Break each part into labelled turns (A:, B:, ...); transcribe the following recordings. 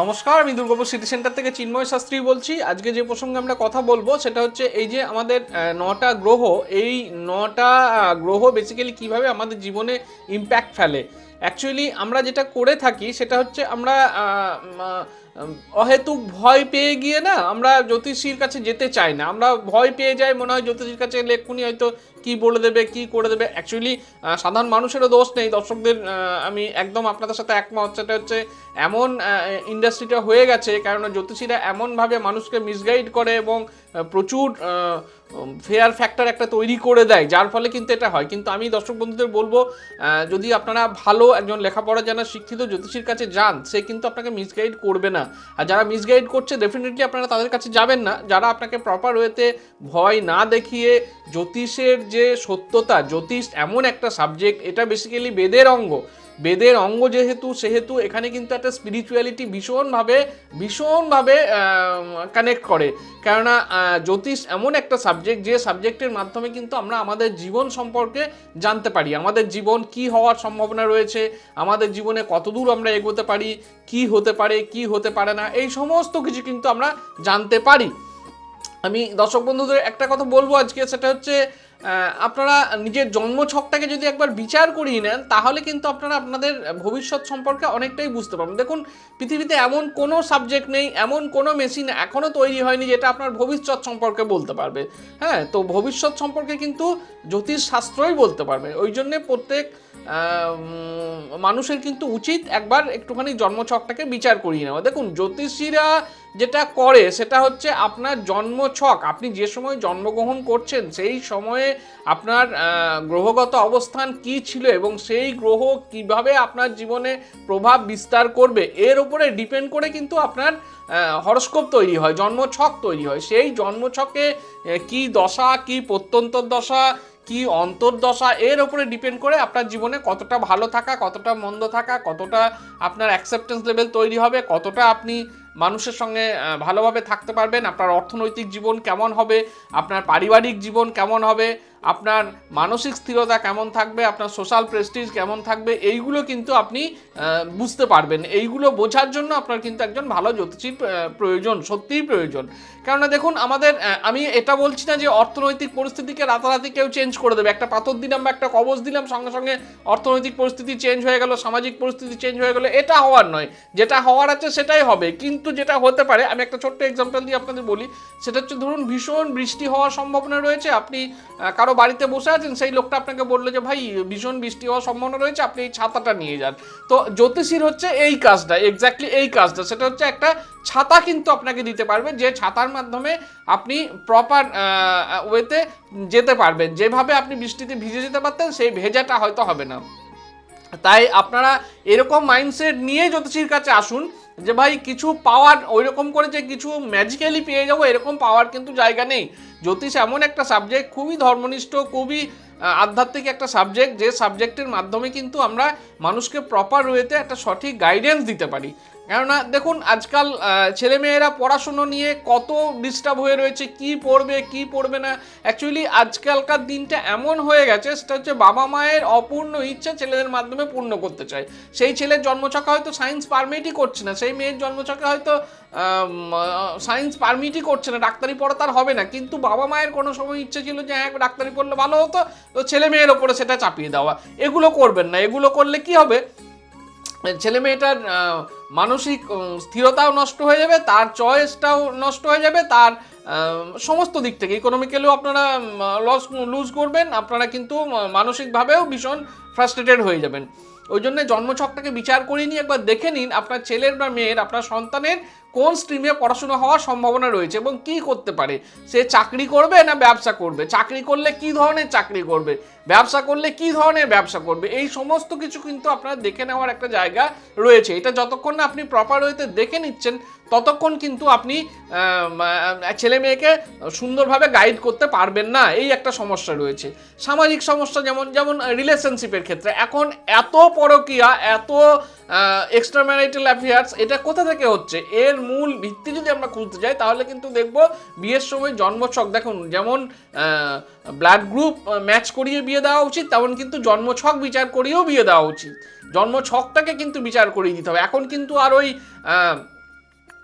A: নমস্কার, আমি Durgapur city centre থেকে চিন্ময় শাস্ত্রী বলছি। আজকে যে প্রসঙ্গে আমরা কথা বলবো সেটা হচ্ছে এই যে আমাদের নটা গ্রহ, এই নটা গ্রহ বেসিক্যালি কিভাবে আমাদের জীবনে ইম্প্যাক্ট ফেলে। অ্যাকচুয়ালি আমরা যেটা করে থাকি সেটা হচ্ছে আমরা অহেতুক ভয় পেয়ে গিয়ে না আমরা জ্যোতিষীর কাছে যেতে চাই না। আমরা ভয় পেয়ে যাই, মনে হয় জ্যোতিষীর কাছে এলে এক্ষুনি হয়তো কি বলে দেবে, কি করে দেবে। অ্যাকচুয়ালি সাধারণ মানুষেরও দোষ নেই, দর্শকদের আমি একদম আপনাদের সাথে একমত। সেটা হচ্ছে এমন ইন্ডাস্ট্রিটা হয়ে গেছে, কারণ জ্যোতিষীরা এমনভাবে মানুষকে মিসগাইড করে এবং প্রচুর ফেয়ার ফ্যাক্টর একটা তৈরি করে দেয়, যার ফলে কিন্তু এটা হয়। কিন্তু আমি দর্শক বন্ধুদের বলবো, যদি আপনারা ভালো একজন লেখাপড়া জানা শিক্ষিত জ্যোতিষীর কাছে যান, সে কিন্তু আপনাকে মিসগাইড করবে না। আর যারা মিসগাইড করছে ডেফিনেটলি আপনারা তাদের কাছে যাবেন না। যারা আপনাকে প্রপার ওয়েতে ভয় না দেখিয়ে জ্যোতিষের যে সত্যতা, জ্যোতিষ এমন একটা সাবজেক্ট, এটা বেসিক্যালি বেদের অঙ্গ। বেদের অঙ্গ সেহেতু এখানে কিন্তু একটা স্পিরিচুয়ালিটি ভীষণভাবে কানেক্ট করে। কেননা জ্যোতিষ এমন একটা সাবজেক্ট, যে সাবজেক্টের মাধ্যমে কিন্তু আমরা আমাদের জীবন সম্পর্কে জানতে পারি। আমাদের জীবন কি হওয়ার সম্ভাবনা রয়েছে, আমাদের জীবনে কতদূর আমরা এগোতে পারি, কি হতে পারে কি হতে পারে না, এই সমস্ত কিছু কিন্তু আমরা জানতে পারি। আমি দর্শক বন্ধুদের একটা কথা বলবো আজকে, সেটা হচ্ছে আপনারা নিজের জন্মছকটাকে যদি একবার বিচার করিয়ে নেন, তাহলে কিন্তু আপনারা আপনাদের ভবিষ্যৎ সম্পর্কে অনেকটাই বুঝতে পারবেন। দেখুন, পৃথিবীতে এমন কোনো সাবজেক্ট নেই, এমন কোনো মেশিন এখনও তৈরি হয়নি যেটা আপনার ভবিষ্যৎ সম্পর্কে বলতে পারবে। হ্যাঁ, তো ভবিষ্যৎ সম্পর্কে কিন্তু জ্যোতিষ শাস্ত্রই বলতে পারবে। ওই জন্যে প্রত্যেক মানুষের কিন্তু উচিত একবার একটুখানি জন্মছকটাকে বিচার করিয়ে নেওয়া। দেখুন, জ্যোতিষীরা যেটা করে সেটা হচ্ছে আপনার জন্মছক, আপনি যে সময় জন্মগ্রহণ করছেন সেই সময়ে আপনার গ্রহগত অবস্থান কি ছিল এবং সেই গ্রহ কিভাবে আপনার জীবনে প্রভাব বিস্তার করবে, এর উপরে ডিপেন্ড করে কিন্তু আপনার হরস্কোপ তৈরি হয়, জন্মছক তৈরি হয়। সেই জন্মছকে কি দশা, কি প্রত্যন্তর দশা, কি অন্তর্দশা, এর উপরে ডিপেন্ড করে আপনার জীবনে কতটা ভালো থাকা, কতটা মন্দ থাকা, কতটা আপনার অ্যাকসেপ্টেন্স লেভেল তৈরি হবে, কতটা আপনি মানুষের সঙ্গে ভালোভাবে থাকতে পারবেন, আপনার অর্থনৈতিক জীবন কেমন হবে, আপনার পারিবারিক জীবন কেমন হবে, আপনার মানসিক স্থিরতা কেমন থাকবে, আপনার সোশ্যাল প্রেস্টিজ কেমন থাকবে, এইগুলো কিন্তু আপনি বুঝতে পারবেন। এইগুলো বোঝার জন্য আপনার কিন্তু একজন ভালো জ্যোতিষীর প্রয়োজন, সত্যিই প্রয়োজন। কেননা দেখুন, আমাদের আমি এটা বলছি না যে অর্থনৈতিক পরিস্থিতিকে রাতারাতি কেউ চেঞ্জ করে দেবে। একটা পাথর দিলাম বা একটা কবজ দিলাম, সঙ্গে সঙ্গে অর্থনৈতিক পরিস্থিতি চেঞ্জ হয়ে গেল, সামাজিক পরিস্থিতি চেঞ্জ হয়ে গেল, এটা হওয়ার নয়। যেটা হওয়ার আছে সেটাই হবে। কিন্তু যেটা হতে পারে, আমি একটা ছোট্ট এক্সাম্পল দিয়ে আপনাদের বলি, সেটা হচ্ছে ধরুন ভীষণ বৃষ্টি হওয়ার সম্ভাবনা রয়েছে, আপনি কারো বাড়িতে বসে আছেন, সেই লোকটা আপনাকে বললো যে ভাই ভীষণ বৃষ্টি হওয়ার সম্ভাবনা রয়েছে, আপনি এই ছাতাটা নিয়ে যান। তো জ্যোতিষীর হচ্ছে এই কাজটা, এক্স্যাক্টলি এই কাজটা, সেটা হচ্ছে একটা ছাতা কিন্তু আপনাকে দিতে পারবে, যে ছাতার মাধ্যমে আপনি প্রপার ওয়েতে যেতে পারবেন। যেভাবে আপনি বৃষ্টিতে ভিজে যেতে পারতেন, সেই ভেজাটা হয়তো হবে না। তাই আপনারা এরকম মাইন্ডসেট নিয়ে জ্যোতিষীর কাছে আসুন যে ভাই কিছু পাওয়ার ওই রকম করে যে কিছু ম্যাজিক্যালি পেয়ে যাবো, এরকম পাওয়ার কিন্তু জায়গা নেই। জ্যোতিষ এমন একটা সাবজেক্ট, খুবই ধর্মনিষ্ঠ, খুবই আধ্যাত্মিক একটা সাবজেক্ট, যে সাবজেক্টের মাধ্যমে কিন্তু আমরা মানুষকে প্রপার ওয়েতে একটা সঠিক গাইডেন্স দিতে পারি। কেননা দেখুন, আজকাল ছেলেমেয়েরা পড়াশুনো নিয়ে কত ডিস্টার্ব হয়ে রয়েছে, কি পড়বে কি পড়বে না। অ্যাকচুয়ালি আজকালকার দিনটা এমন হয়ে গেছে, সেটা হচ্ছে বাবা মায়ের অপূর্ণ ইচ্ছা ছেলেদের মাধ্যমে পূর্ণ করতে চায়। সেই ছেলের জন্মছকে হয়তো সায়েন্স পারমিটই করছে না, সেই মেয়ের জন্মছকে হয়তো সায়েন্স পারমিটই করছে না, ডাক্তারি পড়া তার হবে না, কিন্তু বাবা মায়ের কোনো সময় ইচ্ছে ছিল যে হ্যাঁ ডাক্তারি পড়লে ভালো হতো, তো ছেলে মেয়ের ওপরে সেটা চাপিয়ে দেওয়া। এগুলো করবেন না। এগুলো করলে কি হবে, ছেলে মেয়েটার মানসিক স্থিরতাও নষ্ট হয়ে যাবে, তার চয়েসটাও নষ্ট হয়ে যাবে, তার সমস্ত দিক থেকে ইকোনমিক্যালিও আপনারা লুজ করবেন, আপনারা কিন্তু মানসিকভাবেও ভীষণ ফ্রাস্ট্রেটেড হয়ে যাবেন। ওই জন্য জন্মছকটাকে বিচার করে নিয়ে একবার দেখে নিন আপনার ছেলের বা মেয়ের, আপনার সন্তানের কোন স্ট্রিমে পড়াশোনা হওয়ার সম্ভাবনা রয়েছে এবং কি করতে পারে। সে চাকরি করবে না ব্যবসা করবে, চাকরি করলে কি ধরনের চাকরি করবে, ব্যবসা করলে কি ধরনের ব্যবসা করবে, এই সমস্ত কিছু কিন্তু আপনারা দেখে নেওয়ার একটা জায়গা রয়েছে। এটা যতক্ষণ না আপনি প্রপার ওয়েতে দেখে নিচ্ছেন, ততক্ষণ কিন্তু আপনি ছেলে মেয়েকে সুন্দরভাবে গাইড করতে পারবেন না। এই একটা সমস্যা রয়েছে। সামাজিক সমস্যা যেমন রিলেশনশিপের ক্ষেত্রে এখন এত পরকীয়া, এত এক্সট্রা ম্যারিটাল অ্যাফেয়ার্স, এটা কোথা থেকে হচ্ছে? এর মূল ভিত্তি যদি আমরা খুঁজতে যাই, তাহলে কিন্তু দেখব বিয়ের সময় জন্মছক, দেখুন যেমন ব্লাড গ্রুপ ম্যাচ করিয়ে বিয়ে দেওয়া উচিত, তেমন কিন্তু জন্মছক বিচার করিয়েও বিয়ে দেওয়া উচিত। জন্মছকটাকে কিন্তু বিচার করিয়ে দিতে হবে। এখন কিন্তু আর ওই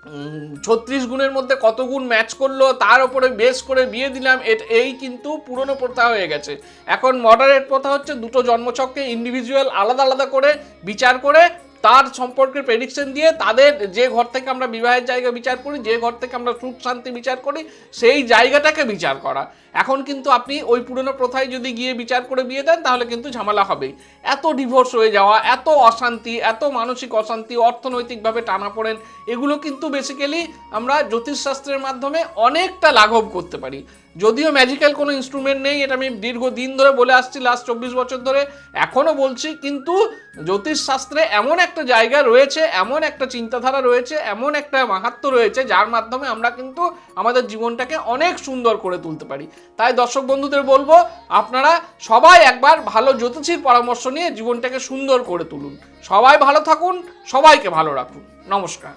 A: 36 গুণের মধ্যে কত গুণ ম্যাচ করলো তার উপরে বেস করে বিয়ে দিলাম, এই কিন্তু পুরনো প্রথা হয়ে গেছে। এখন মডারেট প্রথা হচ্ছে দুটো জন্মছককে ইন্ডিভিজুয়াল আলাদা আলাদা করে বিচার করে তার সম্পর্কে প্রেডিকশন দিয়ে তাদের যে ঘর থেকে আমরা বিবাহের জায়গা বিচার করি, যে ঘর থেকে আমরা সুখ শান্তি বিচার করি, সেই জায়গাটাকে বিচার করা। এখন কিন্তু আপনি ওই পুরনো প্রথায় যদি গিয়ে বিচার করে বিয়ে দেন তাহলে কিন্তু ঝামেলা হবেই। এত ডিভোর্স হয়ে যাওয়া, এত অশান্তি, এত মানসিক অশান্তি, অর্থনৈতিকভাবে টানাপোড়েন, এগুলো কিন্তু বেসিক্যালি আমরা জ্যোতিষশাস্ত্রের মাধ্যমে অনেকটা লাঘব করতে পারি। যদিও ম্যাজিক্যাল কোনো ইনস্ট্রুমেন্ট নেই, এটা আমি দীর্ঘদিন ধরে বলে আসছি, লাস্ট 24 বছর ধরে এখনও বলছি, কিন্তু জ্যোতিষশাস্ত্রে এমন একটা জায়গা রয়েছে, এমন একটা চিন্তাধারা রয়েছে, এমন একটা মাহাত্ম্য রয়েছে যার মাধ্যমে আমরা কিন্তু আমাদের জীবনটাকে অনেক সুন্দর করে তুলতে পারি। তাই দর্শক বন্ধুদের বলবো, আপনারা সবাই একবার ভালো জ্যোতিষীর পরামর্শ নিয়ে জীবনটাকে সুন্দর করে তুলুন। সবাই ভালো থাকুন, সবাইকে ভালো রাখুন। নমস্কার।